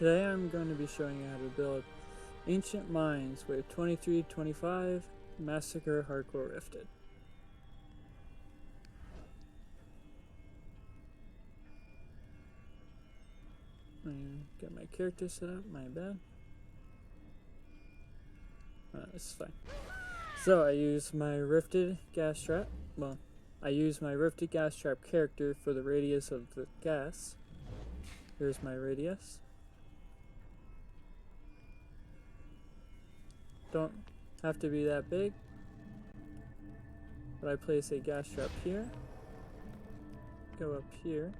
Today I'm going to be showing you how to build Ancient Mines Wave 2325 Massacre Hardcore Rifted. Let me get my character set up, my bad. This is fine. So I use my Rifted Gas Trap. Well, I use my Rifted Gas Trap character for the radius of the gas. Here's my radius. Don't have to be that big, but I place a gas trap here, go up here,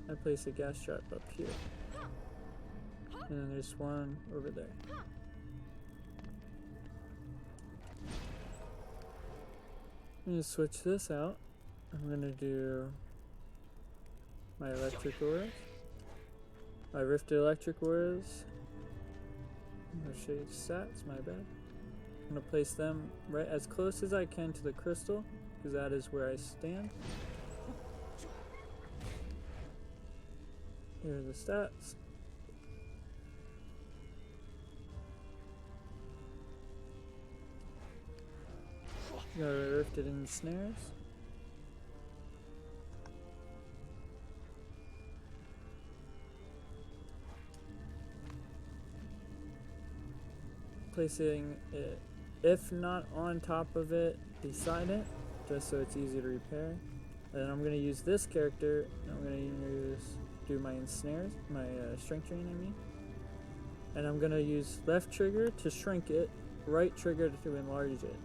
I place a gas trap up here, and then there's one over there. I'm going to switch this out. I'm going to do my electric ores. My Rifted electric ores. I'm going to show you the stats, my bad. I'm going to place them right as close as I can to the crystal, because that is where I stand. Here are the stats. Got Rifted in snares. Placing it, if not on top of it, beside it, just so it's easy to repair. And then I'm going to use this character, and I'm going to do my ensnares, my strength drain, I mean. And I'm going to use left trigger to shrink it, right trigger to enlarge it.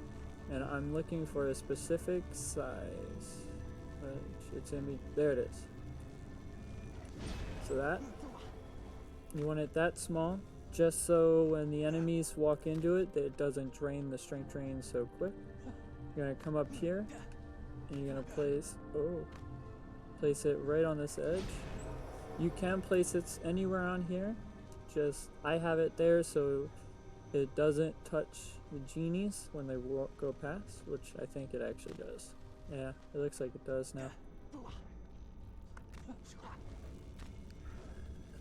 And I'm looking for a specific size. It's going to be, there it is. So that, you want it that small, just so when the enemies walk into it, that it doesn't drain the strength drain so quick. You're going to come up here, and you're going to place it right on this edge. You can place it anywhere on here, just I have it there so it doesn't touch the genies when they go past, which I think it actually does. Yeah, it looks like it does now.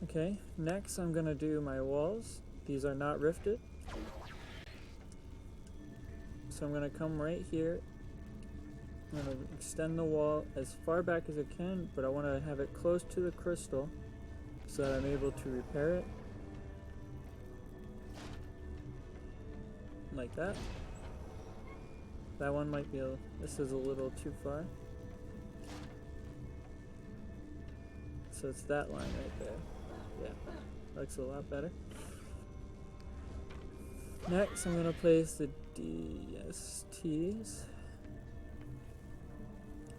Okay, next I'm gonna do my walls. These are not rifted. So I'm gonna come right here. I'm gonna extend the wall as far back as I can, but I wanna have it close to the crystal so that I'm able to repair it. Like that. That one might be this is a little too far. So it's that line right there. Yeah, looks a lot better. Next, I'm gonna place the DSTs.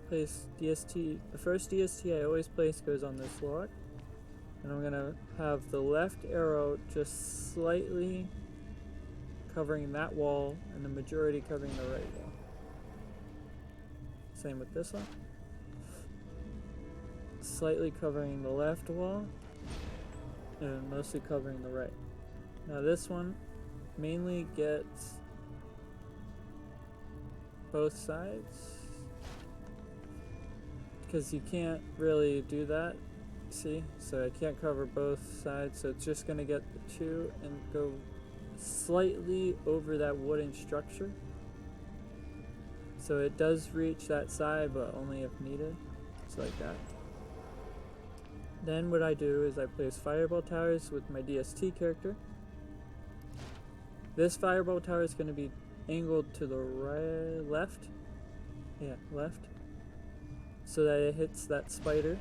Place DST. The first DST I always place goes on this log, and I'm gonna have the left arrow just slightly covering that wall, and the majority covering the right wall. Same with this one. Slightly covering the left wall, and mostly covering the right. Now this one mainly gets both sides, because you can't really do that, see? So I can't cover both sides, so it's just going to get the two and go slightly over that wooden structure. So it does reach that side, but only if needed. It's like that. Then what I do is I place fireball towers with my DST character. This fireball tower is going to be angled to the right, left. Yeah, left. So that it hits that spider.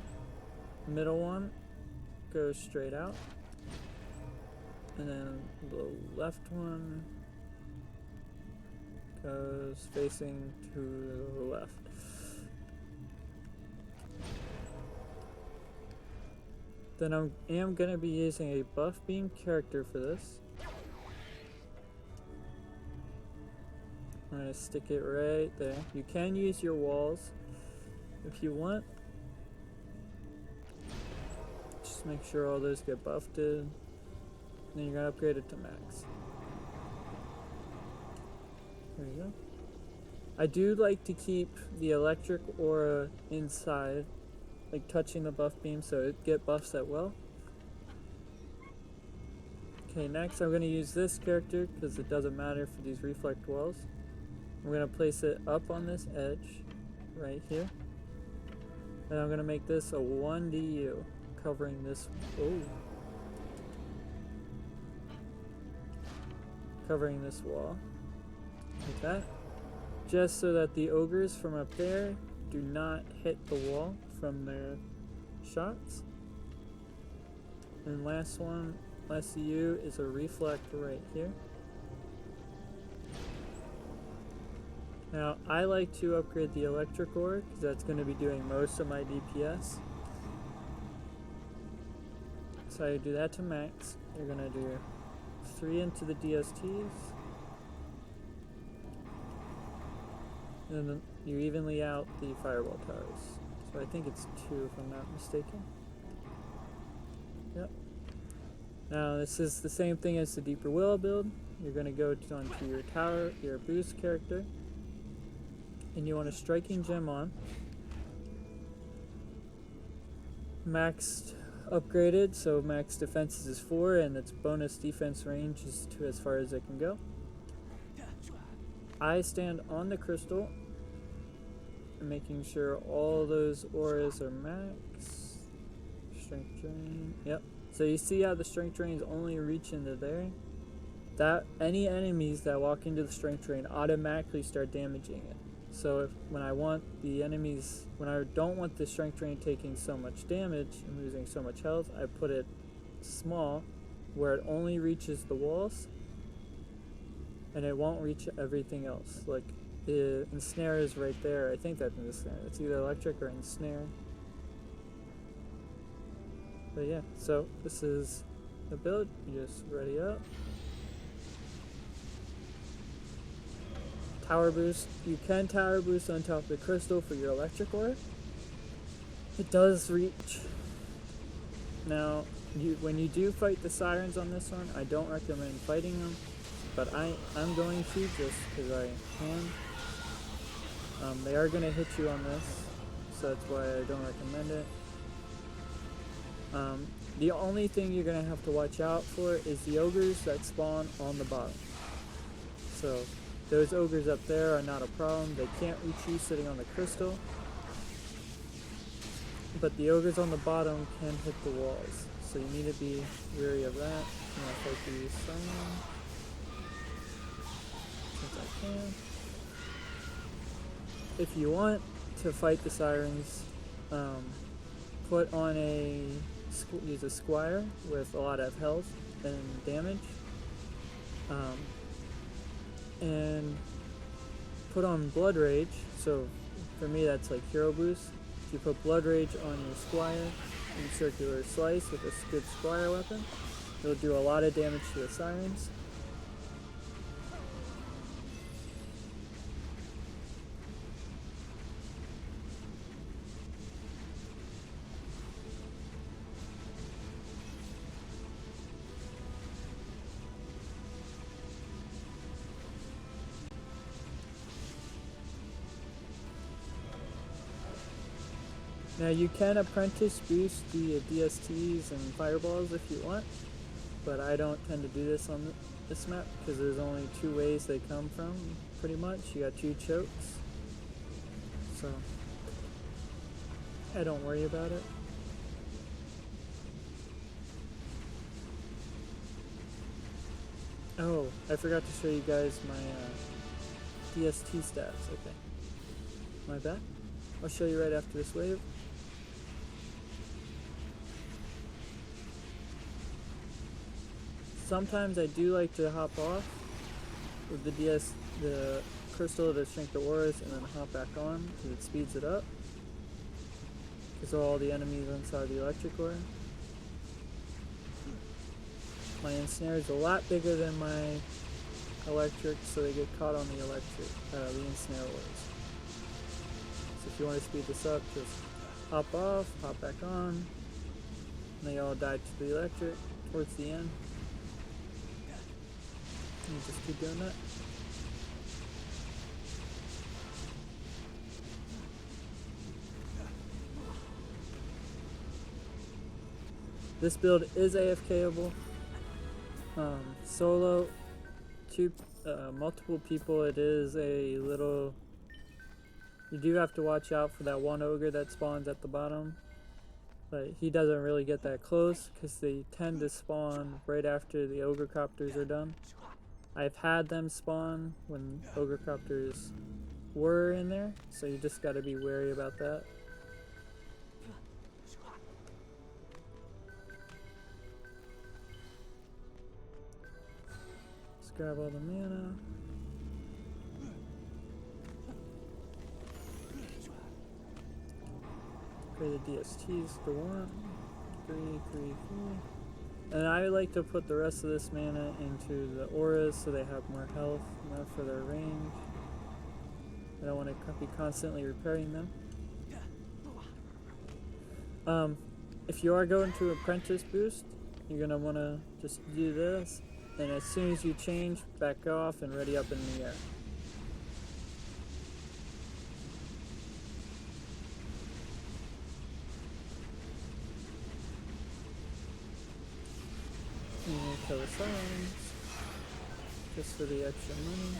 Middle one goes straight out. And then the left one goes facing to the left. Then I am going to be using a buff beam character for this. I'm going to stick it right there. You can use your walls if you want. Just make sure all those get buffed in. Then you're going to upgrade it to max. There you go. I do like to keep the electric aura inside like touching the buff beam so it get buffs at will. Okay, next I'm going to use this character because it doesn't matter for these reflect wells. I'm going to place it up on this edge right here. And I'm going to make this a 1DU covering this. Oh. Covering this wall. Like that. Just so that the ogres from up there do not hit the wall from their shots. And last one, last EU is a reflect right here. Now I like to upgrade the electric ore because that's going to be doing most of my DPS. So I do that to max. You're going to do 3 into the DSTs. And then you evenly out the firewall towers. So I think it's 2 if I'm not mistaken. Yep. Now this is the same thing as the Deeper Willow build. You're going to go onto your tower, your boost character. And you want a striking gem on. Maxed upgraded, so max defenses is 4 and its bonus defense range is to as far as it can go. I stand on the crystal, making sure all those auras are max. Strength drain, yep. So you see how the strength drains only reach into there? That any enemies that walk into the strength drain automatically start damaging it. So when I want the enemies, when I don't want the strength drain taking so much damage and losing so much health, I put it small where it only reaches the walls and it won't reach everything else. Like the ensnare is right there. I think that's ensnare. It's either electric or ensnare. But yeah, so this is the build. You just ready up. Tower boost. You can tower boost on top of the crystal for your electric ore. It does reach. Now, when you do fight the sirens on this one, I don't recommend fighting them, but I'm going to just because I can. They are going to hit you on this, so that's why I don't recommend it. The only thing you're going to have to watch out for is the ogres that spawn on the bottom. So those ogres up there are not a problem. They can't reach you sitting on the crystal. But the ogres on the bottom can hit the walls. So you need to be wary of that. I'm going to fight these since I can. If you want to fight the sirens, put on use a squire with a lot of health and damage. And put on Blood Rage, so for me that's like hero boost. If you put Blood Rage on your squire and circular slice with a good squire weapon, it'll do a lot of damage to the sirens. Now you can apprentice boost the DSTs and fireballs if you want, but I don't tend to do this on this map because there's only 2 ways they come from, pretty much. You got 2 chokes, so I don't worry about it. Oh, I forgot to show you guys my DST stats. Okay, my bad. I'll show you right after this wave. Sometimes I do like to hop off with the crystal to shrink the auras and then hop back on because it speeds it up. Because all the enemies inside the electric ore. My ensnare is a lot bigger than my electric, so they get caught on the ensnare auras. So if you want to speed this up, just hop off, hop back on, and they all die to the electric towards the end. And you just keep doing that. This build is AFKable. Solo, multiple people, it is a little... You do have to watch out for that one ogre that spawns at the bottom. But he doesn't really get that close because they tend to spawn right after the ogre copters are done. I've had them spawn when ogre copters were in there, so you just got to be wary about that. Let's grab all the mana. Upgrade the DSTs to 1, 3, 3, 4. And I like to put the rest of this mana into the auras so they have more health, more for their range. I don't want to be constantly repairing them. If you are going to apprentice boost, you're going to want to just do this, and as soon as you change, back off and ready up in the air. And you kill the silence, just for the extra money.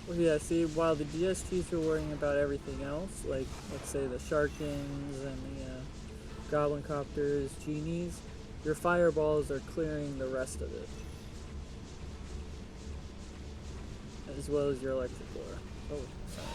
Well, yeah, see, while the DSTs are worrying about everything else, like, let's say the Sharkins and the Goblin Copters, Genies, your Fireballs are clearing the rest of it. As well as your Electric Aura. Oh, sorry.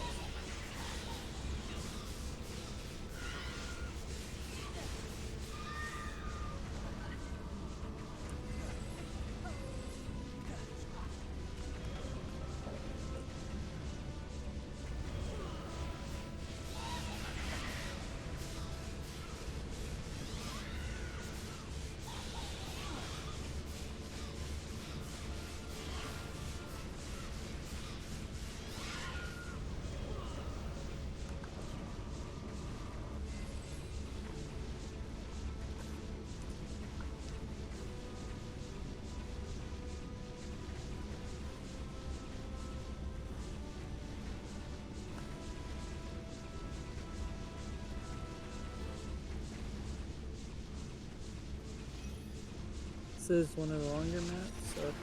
This is one of the longer maps, so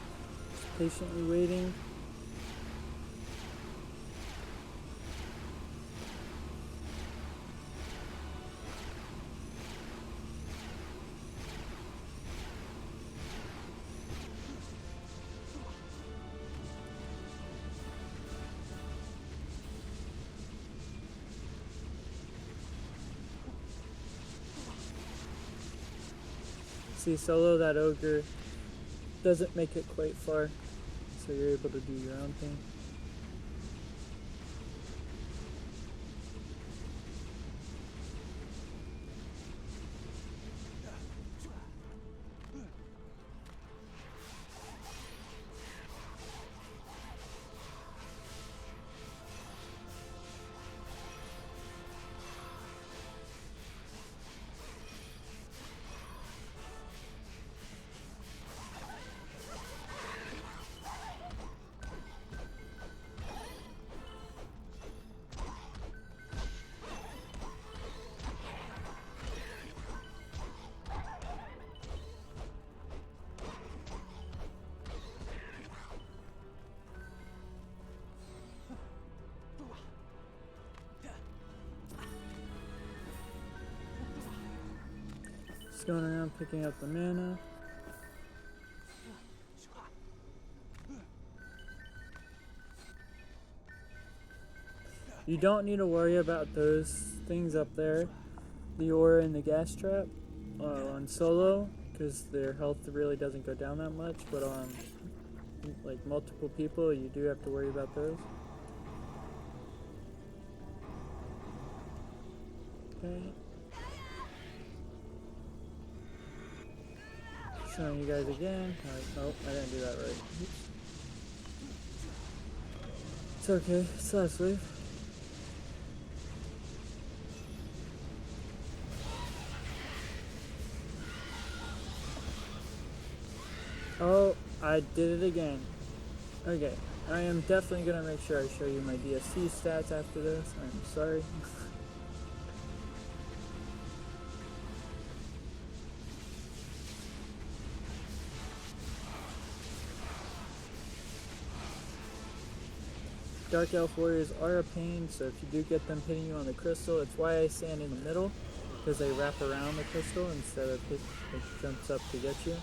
patiently waiting. See, solo that ogre doesn't make it quite far, so you're able to do your own thing. Just going around picking up the mana. You don't need to worry about those things up there, the aura and the gas trap, on solo, because their health really doesn't go down that much, but on like multiple people, you do have to worry about those. Okay. Showing you guys again. Nope, I didn't do that right. Oops. It's okay, it's last wave. Oh, I did it again. Okay, I am definitely gonna make sure I show you my DST stats after this. I'm sorry. Dark Elf Warriors are a pain, so if you do get them hitting you on the crystal, it's why I stand in the middle, because they wrap around the crystal instead of it jumps up to get you.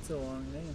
It's a long name.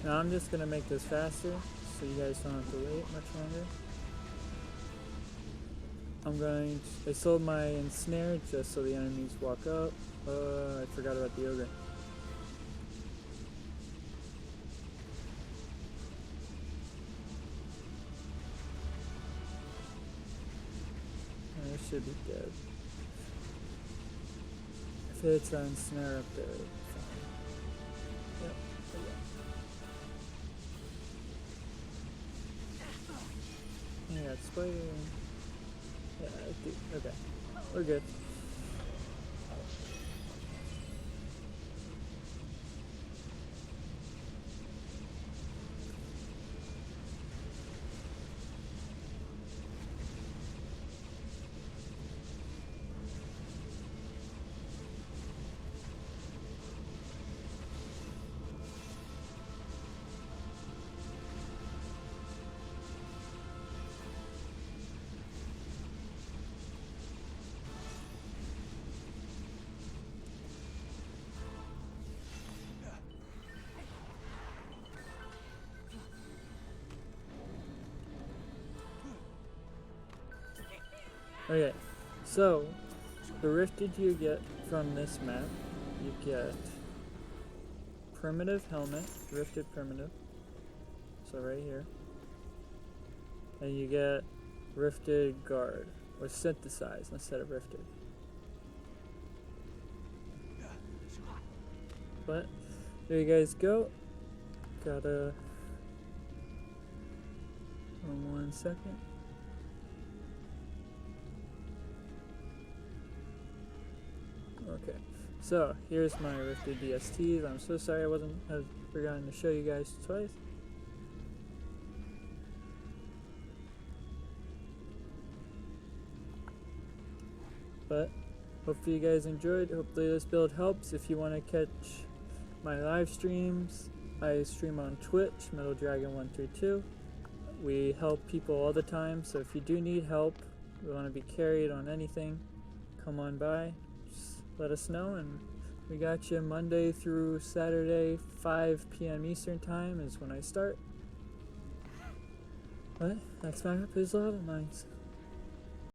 Now I'm just gonna make this faster, so you guys don't have to wait much longer. I sold my ensnare just so the enemies walk up. I forgot about the ogre. It should be dead. If it's an ensnare up there, fine. Yep, I got spider. Yeah, I do. Okay, we're good. Okay, so the rifted you get from this map, you get primitive helmet, rifted primitive, so right here, and you get rifted guard, or synthesized instead of rifted. But there you guys go. Gotta 1 second. Okay, so here's my rifted DSTs. I'm so sorry I've forgotten to show you guys twice. But hopefully you guys enjoyed. Hopefully this build helps. If you want to catch my live streams, I stream on Twitch, MetalDragon132. We help people all the time, so if you do need help, you want to be carried on anything, come on by. Let us know, and we got you Monday through Saturday, 5 p.m. Eastern time is when I start. But next map is Lava Mines.